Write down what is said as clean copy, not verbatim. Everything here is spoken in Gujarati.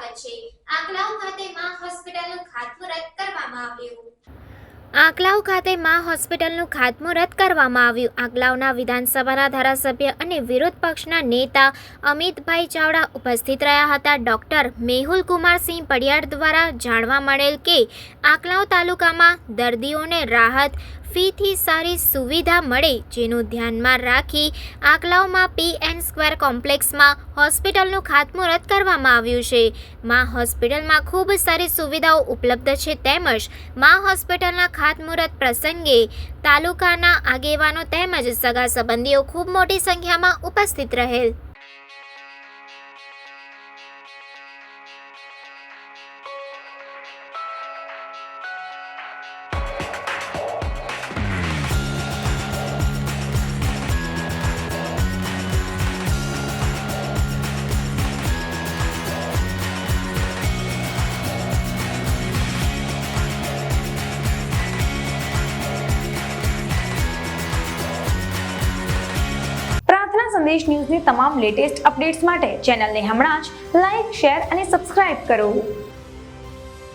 સ્વાગત છે। આંકલાવ ખાતે માં હોસ્પિટલનું ખાતમુહૂર્ત કરવામાં આવ્યું। આંકલાવ ખાતે માં હોસ્પિટલનું ખાતમુહૂર્ત કરવામાં આવ્યું। આંકલાવના વિધાનસભાના ધારાસભ્ય અને વિરોધ પક્ષના નેતા અમિતભાઈ ચાવડા ઉપસ્થિત રહ્યા હતા। ડોક્ટર મેહુલ કુમારસિંહ પડિયાર દ્વારા જાણવા મળેલ કે આંકલાવ તાલુકામાં દર્દીઓને રાહત ફીથી સારી સુવિધા મળે, જેનું ધ્યાનમાં રાખી આંકલાવમાં PN સ્ક્વેર કોમ્પ્લેક્સમાં હોસ્પિટલનું ખાતમુહૂર્ત કરવામાં આવ્યું છે। માં હોસ્પિટલમાં ખૂબ સારી સુવિધાઓ ઉપલબ્ધ છે, તેમજ માં હોસ્પિટલના ખાતમુહૂર્ત પ્રસંગે તાલુકાના આગેવાનો તેમજ સગા સંબંધીઓ ખૂબ મોટી સંખ્યામાં ઉપસ્થિત રહેલ। સંદેશ ન્યૂઝની તમામ લેટેસ્ટ અપડેટ્સ માટે ચેનલને હમણાં જ લાઇક, શેર અને સબસ્ક્રાઇબ કરો।